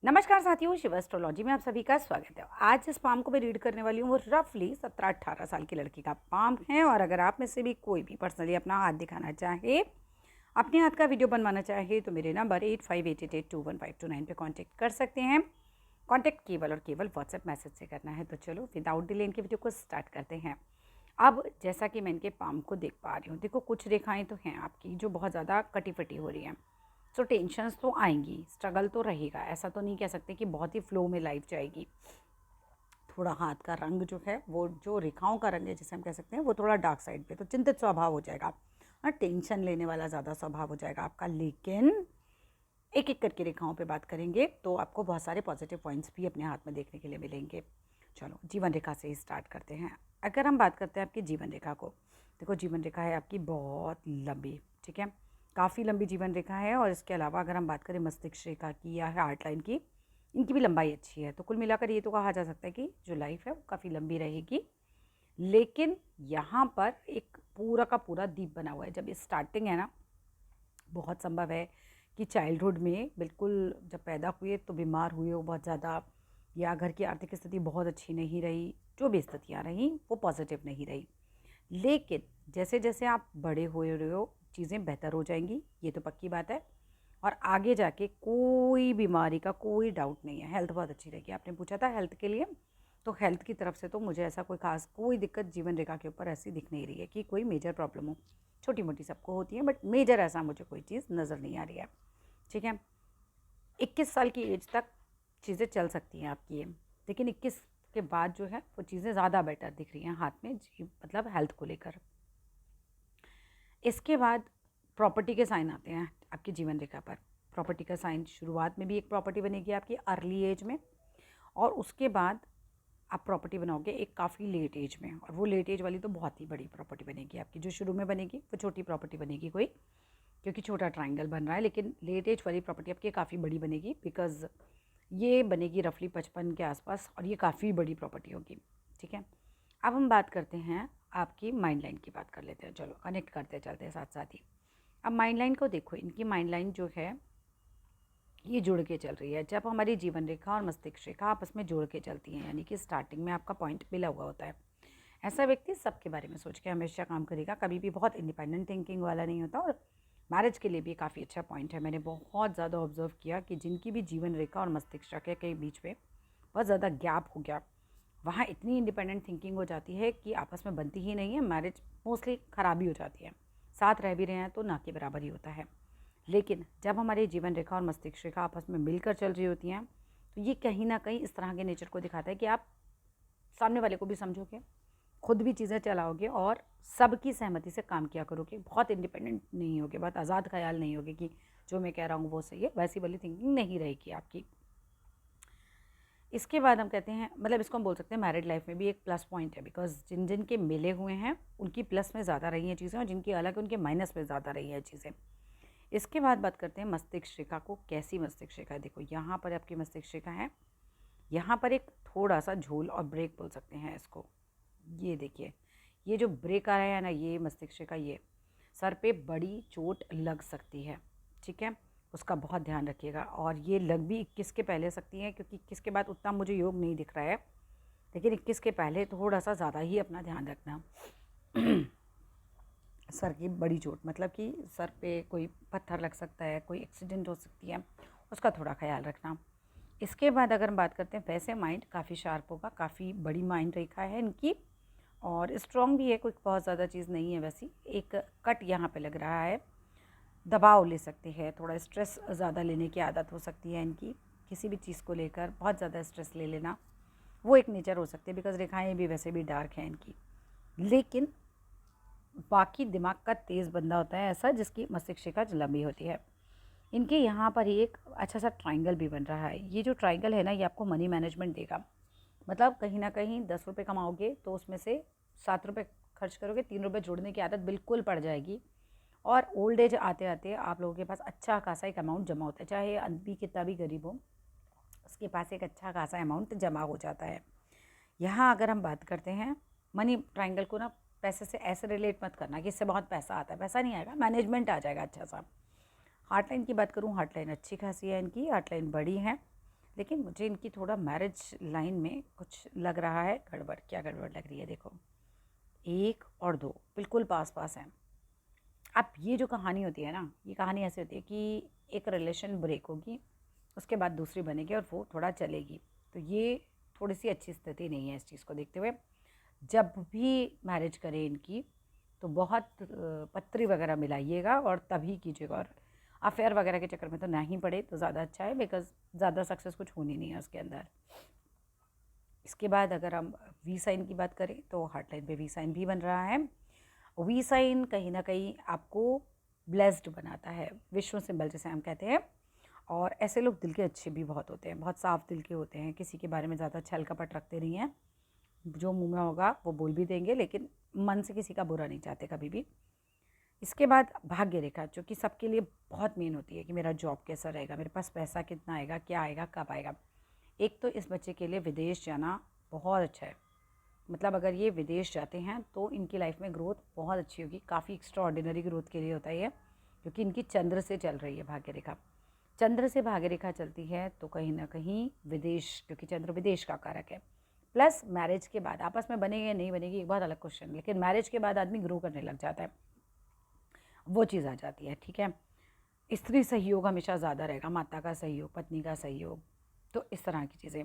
नमस्कार साथियों, शिव एस्ट्रोलॉजी में आप सभी का स्वागत है। आज जिस पाम को मैं रीड करने वाली हूँ वो रफली 17-18 साल की लड़की का पाम है। और अगर आप में से भी कोई भी पर्सनली अपना हाथ दिखाना चाहे, अपने हाथ का वीडियो बनवाना चाहे, तो मेरे नंबर 8588215229 पे कांटेक्ट कर सकते हैं। कांटेक्ट केवल और केवल व्हाट्सएप मैसेज से करना है। तो चलो विदाउट डिले इनके वीडियो को स्टार्ट करते हैं। अब जैसा कि मैं इनके पाम को देख पा रही हूँ, देखो कुछ रेखाएं तो हैं आपकी जो बहुत ज़्यादा कटी फटी हो रही हैं। सो टेंशन्स तो आएंगी, स्ट्रगल तो रहेगा, ऐसा तो नहीं कह सकते कि बहुत ही फ्लो में लाइफ जाएगी। थोड़ा हाथ का रंग जो है, वो जो रेखाओं का रंग है जिसे हम कह सकते हैं, वो थोड़ा डार्क साइड पे, तो चिंतित स्वभाव हो जाएगा और टेंशन लेने वाला ज़्यादा स्वभाव हो जाएगा आपका। लेकिन एक एक करके रेखाओं पे बात करेंगे तो आपको बहुत सारे पॉजिटिव पॉइंट्स भी अपने हाथ में देखने के लिए मिलेंगे। चलो जीवन रेखा से ही स्टार्ट करते हैं। अगर हम बात करते हैं आपकी जीवन रेखा को, देखो जीवन रेखा है आपकी बहुत लंबी, ठीक है, काफ़ी लंबी जीवन रेखा है। और इसके अलावा अगर हम बात करें मस्तिष्क रेखा की या हार्ट लाइन की, इनकी भी लंबाई अच्छी है। तो कुल मिलाकर ये तो कहा जा सकता है कि जो लाइफ है वो काफ़ी लंबी रहेगी। लेकिन यहाँ पर एक पूरा का पूरा दीप बना हुआ है। जब स्टार्टिंग है ना, बहुत संभव है कि चाइल्डहुड में बिल्कुल जब पैदा हुए तो बीमार हुए हो बहुत ज़्यादा, या घर की आर्थिक स्थिति बहुत अच्छी नहीं रही, जो भी स्थितियाँ रहीं वो पॉजिटिव नहीं रही। लेकिन जैसे जैसे आप बड़े हो रहे हो चीज़ें बेहतर हो जाएंगी, ये तो पक्की बात है। और आगे जाके कोई बीमारी का कोई डाउट नहीं है, हेल्थ बहुत अच्छी रहेगी। आपने पूछा था हेल्थ के लिए, तो हेल्थ की तरफ से तो मुझे ऐसा कोई खास कोई दिक्कत जीवन रेखा के ऊपर ऐसी दिख नहीं रही है कि कोई मेजर प्रॉब्लम हो। छोटी मोटी सबको होती है, बट मेजर ऐसा मुझे कोई चीज़ नज़र नहीं आ रही है, ठीक है। 21 साल की एज तक चीज़ें चल सकती हैं आपकी ये, लेकिन 21 के बाद जो है वो चीज़ें ज़्यादा बेटर दिख रही हैं हाथ में जी, मतलब हेल्थ को लेकर। इसके बाद प्रॉपर्टी के साइन आते हैं आपकी जीवन रेखा पर। प्रॉपर्टी का साइन शुरुआत में भी एक प्रॉपर्टी बनेगी आपकी अर्ली एज में, और उसके बाद आप प्रॉपर्टी बनाओगे एक काफ़ी लेट एज में। और वो लेट एज वाली तो बहुत ही बड़ी प्रॉपर्टी बनेगी आपकी। जो शुरू में बनेगी वो छोटी प्रॉपर्टी बनेगी कोई, क्योंकि छोटा ट्राइंगल बन रहा है। लेकिन लेट एज वाली प्रॉपर्टी आपकी काफ़ी बड़ी बनेगी, बिकॉज ये बनेगी रफली 55 के आसपास, और ये काफ़ी बड़ी प्रॉपर्टी होगी, ठीक है। अब हम बात करते हैं आपकी माइंड लाइन की, बात कर लेते हैं। चलो कनेक्ट करते चलते हैं साथ साथ ही। अब माइंड लाइन को देखो, इनकी माइंड लाइन जो है ये जुड़ के चल रही है। जब हमारी जीवन रेखा और मस्तिष्क रेखा आपस में जुड़ के चलती हैं, यानी कि स्टार्टिंग में आपका पॉइंट मिला हुआ होता है, ऐसा व्यक्ति सबके बारे में सोच के हमेशा काम करेगा, कभी भी बहुत इंडिपेंडेंट थिंकिंग वाला नहीं होता। और मैरिज के लिए भी काफ़ी अच्छा पॉइंट है। मैंने बहुत ज़्यादा ऑब्जर्व किया कि जिनकी भी जीवन रेखा और मस्तिष्क रेखा के बीच में बहुत ज़्यादा गैप हो गया, वहाँ इतनी इंडिपेंडेंट थिंकिंग हो जाती है कि आपस में बनती ही नहीं है। मैरिज मोस्टली ख़राब ही हो जाती है। साथ रह भी रहे हैं तो ना के बराबर ही होता है। लेकिन जब हमारी जीवन रेखा और मस्तिष्क रेखा आपस में मिलकर चल रही होती हैं, तो ये कहीं ना कहीं इस तरह के नेचर को दिखाता है कि आप सामने वाले को भी समझोगे, खुद भी चीज़ें चलाओगे और सबकी सहमति से काम किया करोगे। बहुत इंडिपेंडेंट नहीं होगे, बहुत आज़ाद ख्याल नहीं होगे कि जो मैं कह रहा हूँ वो सही है, वैसी वाली थिंकिंग नहीं रहेगी आपकी। इसके बाद हम कहते हैं, मतलब इसको हम बोल सकते हैं मैरिड लाइफ में भी एक प्लस पॉइंट है, बिकॉज जिन जिन के मिले हुए हैं उनकी प्लस में ज़्यादा रही हैं चीज़ें, और जिनकी अलग उनके माइनस में ज़्यादा रही हैं चीज़ें। इसके बाद बात करते हैं मस्तिष्क रेखा को। कैसी मस्तिष्क रेखा है, देखो यहाँ पर आपकी मस्तिष्क रेखा है, यहाँ पर एक थोड़ा सा झोल और ब्रेक बोल सकते हैं इसको। ये देखिए, ये जो ब्रेक आ रहा है ना, ये मस्तिष्क रेखा, ये सर पे बड़ी चोट लग सकती है, ठीक है, उसका बहुत ध्यान रखिएगा। और ये लग भी 21 के पहले सकती है, क्योंकि 21 के बाद उतना मुझे योग नहीं दिख रहा है, लेकिन 21 के पहले थोड़ा सा ज़्यादा ही अपना ध्यान रखना। सर की बड़ी चोट मतलब कि सर पे कोई पत्थर लग सकता है, कोई एक्सीडेंट हो सकती है, उसका थोड़ा ख्याल रखना। इसके बाद अगर हम बात करते हैं, वैसे माइंड काफ़ी शार्प होगा, काफ़ी बड़ी माइंड रेखा है इनकी, और स्ट्रॉन्ग भी है, कोई बहुत ज़्यादा चीज़ नहीं है वैसी। एक कट यहाँ पे लग रहा है, दबाव ले सकते हैं, थोड़ा स्ट्रेस ज़्यादा लेने की आदत हो सकती है इनकी, किसी भी चीज़ को लेकर बहुत ज़्यादा स्ट्रेस ले लेना, वो एक नेचर हो सकती है, बिकॉज रेखाएं भी वैसे भी डार्क हैं इनकी। लेकिन बाकी दिमाग का तेज़ बंदा होता है ऐसा, जिसकी मस्तिष्क रेखा लंबी होती है। इनके यहाँ पर ही एक अच्छा सा ट्राइंगल भी बन रहा है। ये जो ट्राइंगल है ना, ये आपको मनी मैनेजमेंट देगा। मतलब कहीं ना कहीं 10 रुपये कमाओगे तो उसमें से 7 रुपये खर्च करोगे, 3 रुपये जोड़ने की आदत बिल्कुल पड़ जाएगी। और ओल्ड एज आते आते आप लोगों के पास अच्छा खासा एक अमाउंट जमा होता है, चाहे आदमी कितना भी गरीब हो, उसके पास एक अच्छा खासा अमाउंट जमा हो जाता है। यहाँ अगर हम बात करते हैं मनी ट्राइंगल को ना, पैसे से ऐसे रिलेट मत करना कि इससे बहुत पैसा आता है, पैसा नहीं आएगा, मैनेजमेंट आ जाएगा अच्छा सा। हार्ट लाइन की बात करूँ, हार्ट लाइन अच्छी खासी है इनकी, हार्ट लाइन बड़ी है, लेकिन मुझे इनकी थोड़ा मैरिज लाइन में कुछ लग रहा है गड़बड़। क्या गड़बड़ लग रही है? देखो, 1 और 2 बिल्कुल पास पास हैं। अब ये जो कहानी होती है ना, ये कहानी ऐसे होती है कि एक रिलेशन ब्रेक होगी, उसके बाद दूसरी बनेगी और वो थोड़ा चलेगी। तो ये थोड़ी सी अच्छी स्थिति नहीं है इस चीज़ को देखते हुए। जब भी मैरिज करें इनकी, तो बहुत पत्री वगैरह मिलाइएगा और तभी कीजिएगा। और अफेयर वगैरह के चक्कर में तो नहीं पड़े तो ज़्यादा अच्छा है, बिकॉज ज़्यादा सक्सेस कुछ होनी नहीं है उसके अंदर। इसके बाद अगर हम वी साइन की बात करें तो हार्ट लाइन पे वी साइन भी बन रहा है। वी साइन कहीं ना कहीं आपको ब्लेस्ड बनाता है, विश्व सिंबल जिसे हम कहते हैं। और ऐसे लोग दिल के अच्छे भी बहुत होते हैं, बहुत साफ दिल के होते हैं, किसी के बारे में ज़्यादा छल कपट रखते नहीं हैं। जो मुंह में होगा वो बोल भी देंगे, लेकिन मन से किसी का बुरा नहीं चाहते कभी भी। इसके बाद भाग्य रेखा, जो कि सबके लिए बहुत मेन होती है कि मेरा जॉब कैसा रहेगा, मेरे पास पैसा कितना आएगा, क्या आएगा, कब आएगा। एक तो इस बच्चे के लिए विदेश जाना बहुत अच्छा है। मतलब अगर ये विदेश जाते हैं तो इनकी लाइफ में ग्रोथ बहुत अच्छी होगी, काफ़ी एक्स्ट्रा ऑर्डिनरी ग्रोथ के लिए होता है ये, क्योंकि इनकी चंद्र से चल रही है भाग्य रेखा। चंद्र से भाग्य रेखा चलती है तो कहीं ना कहीं विदेश, क्योंकि चंद्र विदेश का कारक है। प्लस मैरिज के बाद आपस में बनेगी या नहीं बनेगी एक बहुत अलग क्वेश्चन, लेकिन मैरिज के बाद आदमी ग्रो करने लग जाता है, वो चीज़ आ जाती है। ठीक है, स्त्री सहयोग हमेशा ज़्यादा रहेगा, माता का सहयोग, पत्नी का सहयोग, तो इस तरह की चीज़ें।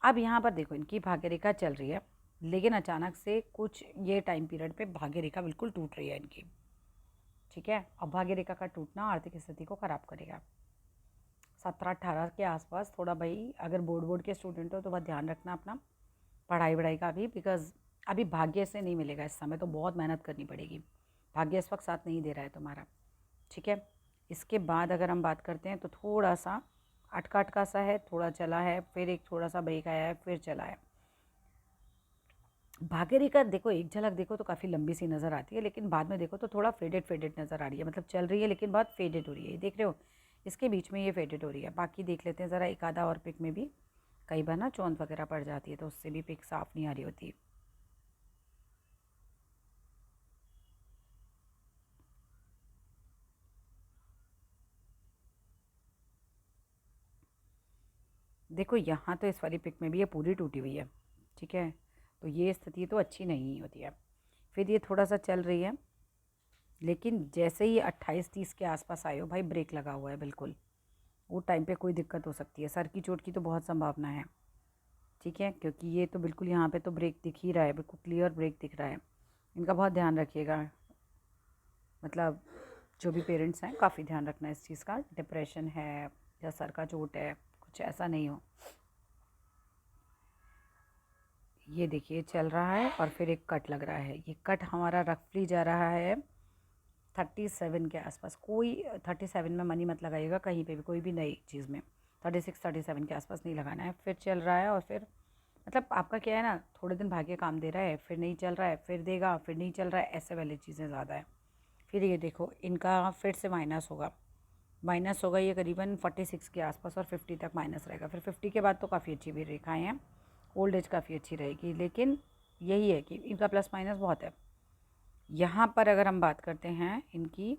अब यहाँ पर देखो, इनकी भाग्य रेखा चल रही है, लेकिन अचानक से कुछ ये टाइम पीरियड पे भाग्य रेखा बिल्कुल टूट रही है इनकी। ठीक है, अब भाग्य रेखा का टूटना आर्थिक स्थिति को ख़राब करेगा। 17-18 के आसपास थोड़ा, भाई अगर बोर्ड के स्टूडेंट हो तो बहुत ध्यान रखना अपना पढ़ाई वढ़ाई का भी, बिकॉज अभी भाग्य से नहीं मिलेगा इस समय, तो बहुत मेहनत करनी पड़ेगी। भाग्य इस वक्त साथ नहीं दे रहा है तुम्हारा। ठीक है, इसके बाद अगर हम बात करते हैं तो थोड़ा सा अटका अटका सा है, थोड़ा चला है, फिर एक थोड़ा सा ब्रेक आया है, फिर चला है। भाग्य रेखा देखो, एक झलक देखो तो काफ़ी लंबी सी नज़र आती है, लेकिन बाद में देखो तो थोड़ा फेडेड फेडेड नज़र आ रही है। मतलब चल रही है लेकिन बहुत फेडेड हो रही है, देख रहे हो, इसके बीच में ये फेडेड हो रही है। बाकी देख लेते हैं ज़रा एक आधा और पिक में भी, कई बार ना चौंध वगैरह पड़ जाती है तो उससे भी पिक साफ नहीं आ रही होती। देखो यहाँ तो इस वाली पिक में भी ये पूरी टूटी हुई है। ठीक है, तो ये स्थिति तो अच्छी नहीं होती है। फिर ये थोड़ा सा चल रही है, लेकिन जैसे ही 28-30 के आसपास आए हो भाई, ब्रेक लगा हुआ है बिल्कुल। वो टाइम पे कोई दिक्कत हो सकती है, सर की चोट की तो बहुत संभावना है। ठीक है, क्योंकि ये तो बिल्कुल यहाँ पे तो ब्रेक दिख ही रहा है, बिल्कुल क्लियर ब्रेक दिख रहा है। इनका बहुत ध्यान रखिएगा, मतलब जो भी पेरेंट्स हैं काफ़ी ध्यान रखना है इस चीज़ का। डिप्रेशन है या सर का चोट है, कुछ ऐसा नहीं हो। ये देखिए चल रहा है और फिर एक कट लग रहा है, ये कट हमारा रफली जा रहा है 37 के आसपास। कोई 37 में मनी मत लगाइएगा कहीं पे भी, कोई भी नई चीज़ में। 36-37 के आसपास नहीं लगाना है। फिर चल रहा है और फिर मतलब आपका क्या है ना, थोड़े दिन भाग्य काम दे रहा है, फिर नहीं चल रहा है, फिर देगा, फिर नहीं चल रहा है, ऐसे वाली चीज़ें ज़्यादा है। फिर ये देखो इनका फिर से माइनस होगा ये करीबन 46 के आसपास, और 50 तक माइनस रहेगा। फिर 50 के बाद तो काफ़ी अच्छी भी रेखाएँ हैं, ओल्ड एज काफ़ी अच्छी रहेगी। लेकिन यही है कि इनका प्लस माइनस बहुत है। यहाँ पर अगर हम बात करते हैं इनकी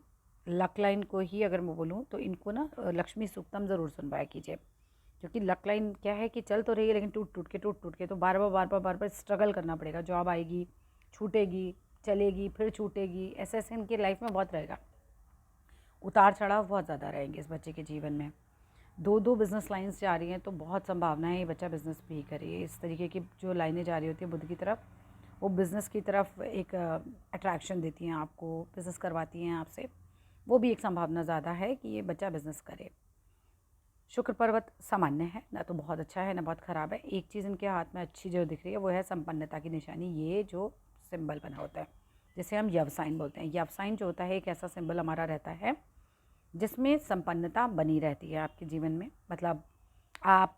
लक लाइन को ही अगर मैं बोलूँ तो इनको ना लक्ष्मी सूक्तम ज़रूर सुनवाया कीजिए, क्योंकि लक लाइन क्या है कि चल तो रही है लेकिन टूट के तो बार बार स्ट्रगल करना पड़ेगा। जॉब आएगी, छूटेगी, चलेगी, फिर छूटेगी, ऐसे ऐसे इनकी लाइफ में बहुत रहेगा। उतार चढ़ाव बहुत ज़्यादा रहेंगे इस बच्चे के जीवन में। दो बिज़नेस लाइन्स जा रही हैं तो बहुत संभावना है ये बच्चा बिज़नेस भी करे। इस तरीके की जो लाइनें जा रही होती है बुध की तरफ, वो बिज़नेस की तरफ एक अट्रैक्शन देती हैं आपको, बिज़नेस करवाती हैं आपसे। वो भी एक संभावना ज़्यादा है कि ये बच्चा बिज़नेस करे। शुक्र पर्वत सामान्य है, ना तो बहुत अच्छा है ना बहुत ख़राब है। एक चीज़ इनके हाथ में अच्छी जो दिख रही है वो है संपन्नता की निशानी। ये जो सिंबल बना होता है जिसे हम यवसाइन बोलते हैं, यवसाइन जो होता है एक ऐसा सिंबल हमारा रहता है जिसमें संपन्नता बनी रहती है आपके जीवन में। मतलब आप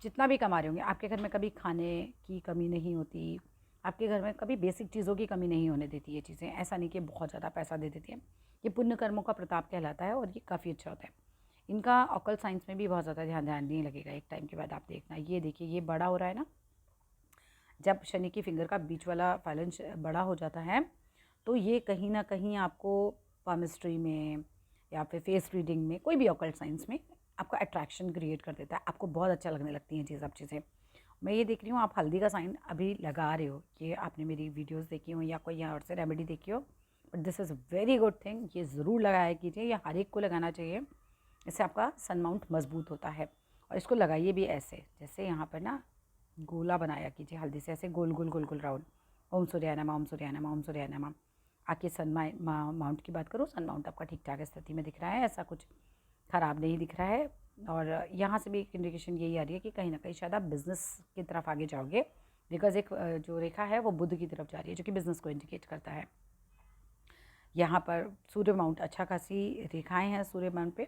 जितना भी कमा रहे होंगे, आपके घर में कभी खाने की कमी नहीं होती, आपके घर में कभी बेसिक चीज़ों की कमी नहीं होने देती ये चीज़ें। ऐसा नहीं कि बहुत ज़्यादा पैसा दे देती है, ये पुण्य कर्मों का प्रताप कहलाता है और ये काफ़ी अच्छा होता है। इनका ऑकल्ट साइंस में भी बहुत ज़्यादा ध्यान नहीं लगेगा एक टाइम के बाद, आप देखना। ये देखिए ये बड़ा हो रहा है ना, जब शनि की फिंगर का बीच वाला फाइलेंस बड़ा हो जाता है तो ये कहीं ना कहीं आपको पामिस्ट्री में या फिर फेस रीडिंग में, कोई भी ऑकल्ट साइंस में आपका अट्रैक्शन क्रिएट कर देता है, आपको बहुत अच्छा लगने लगती हैं सब चीज़ें। मैं ये देख रही हूँ आप हल्दी का साइन अभी लगा रहे हो, ये आपने मेरी वीडियोस देखी हो या कोई और से रेमेडी देखी हो, but this is very good thing, ये ज़रूर लगाया कीजिए, ये हर एक को लगाना चाहिए। इससे आपका सन माउंट मजबूत होता है। और इसको लगाइए भी ऐसे, जैसे यहाँ पर ना गोला बनाया कीजिए हल्दी से, ऐसे गोल गोल गोल गोल राउंड। ओम सूर्याय नमः, ओम सूर्याय नमः, ओम सूर्याय नमः। आके सन माउंट की बात करूँ, सन माउंट आपका ठीक ठाक स्थिति में दिख रहा है, ऐसा कुछ ख़राब नहीं दिख रहा है। और यहाँ से भी एक इंडिकेशन यही आ रही है कि कहीं ना कहीं शायद आप बिज़नेस की तरफ आगे जाओगे, बिकॉज एक जो रेखा है वो बुध की तरफ जा रही है, जो कि बिज़नेस को इंडिकेट करता है। यहाँ पर सूर्य माउंट अच्छा खासी रेखाएं हैं सूर्य माउंट पे,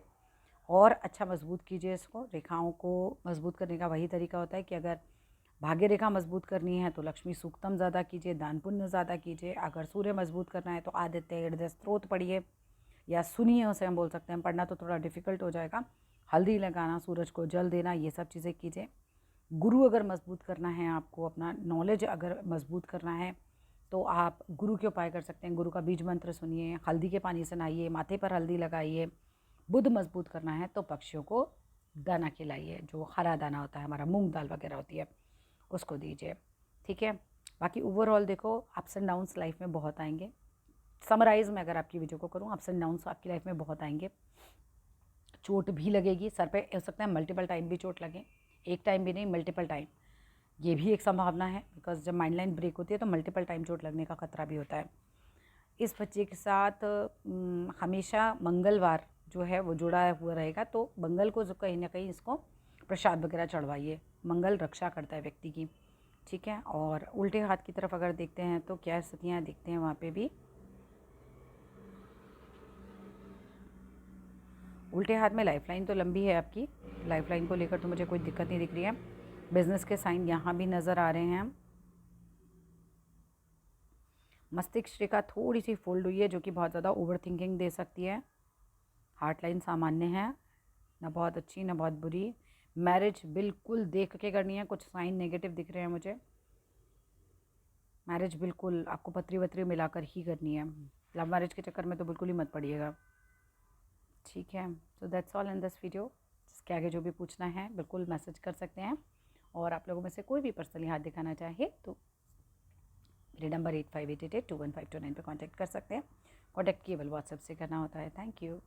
और अच्छा मजबूत कीजिए इसको। रेखाओं को मजबूत करने का वही तरीका होता है कि अगर भाग्य रेखा मजबूत करनी है तो लक्ष्मी सूक्तम ज़्यादा कीजिए, दान पुण्य ज़्यादा कीजिए। अगर सूर्य मजबूत करना है तो आदित्य हृदय स्त्रोत पढ़िए या सुनिए, उसे हम बोल सकते हैं, पढ़ना तो थोड़ा डिफिकल्ट हो जाएगा। हल्दी लगाना, सूरज को जल देना, ये सब चीज़ें कीजिए। गुरु अगर मजबूत करना है आपको, अपना नॉलेज अगर मजबूत करना है तो आप गुरु के उपाय कर सकते हैं। गुरु का बीज मंत्र सुनिए, हल्दी के पानी से नहाइए, माथे पर हल्दी लगाइए। बुध मजबूत करना है तो पक्षियों को दाना खिलाइए, जो हरा दाना होता है हमारा, मूंग दाल वगैरह होती है, उसको दीजिए। ठीक है, बाकी ओवरऑल देखो अप्स एंड डाउन्स लाइफ में बहुत आएंगे। समराइज़ में अगर आपकी वीडियो को करूँ, अप्स एंड डाउन्स आपकी लाइफ में बहुत आएंगे। चोट भी लगेगी, सर पे हो सकता है मल्टीपल टाइम भी चोट लगे, एक टाइम भी नहीं, मल्टीपल टाइम, ये भी एक संभावना है। बिकॉज जब माइंड लाइन ब्रेक होती है तो मल्टीपल टाइम चोट लगने का खतरा भी होता है। इस बच्चे के साथ हमेशा मंगलवार जो है वो जुड़ा हुआ रहेगा, तो मंगल को जो कहीं ना कहीं इसको प्रसाद वगैरह चढ़वाइए, मंगल रक्षा करता है व्यक्ति की। ठीक है, और उल्टे हाथ की तरफ अगर देखते हैं तो क्या स्थितियाँ दिखते हैं वहाँ पे भी। उल्टे हाथ में लाइफलाइन तो लंबी है आपकी, लाइफलाइन को लेकर तो मुझे कोई दिक्कत नहीं दिख रही है। बिजनेस के साइन यहाँ भी नज़र आ रहे हैं। मस्तिष्क रेखा थोड़ी सी फोल्ड हुई है, जो कि बहुत ज़्यादा ओवर थिंकिंग दे सकती है। हार्ट लाइन सामान्य है, ना बहुत अच्छी ना बहुत बुरी। मैरिज बिल्कुल देख के करनी है, कुछ साइन नेगेटिव दिख रहे हैं मुझे। मैरिज बिल्कुल आपको पत्री वत्री मिलाकर ही करनी है, लव मैरिज के चक्कर में तो बिल्कुल ही मत पड़िएगा। ठीक है, so that's all in this video. इसके आगे जो भी पूछना है बिल्कुल मैसेज कर सकते हैं, और आप लोगों में से कोई भी पर्सनली हाथ दिखाना चाहे तो मेरे नंबर 85882152 पर कॉन्टैक्ट कर सकते हैं। कॉन्टैक्ट केवल व्हाट्सएप से करना होता है। Thank you.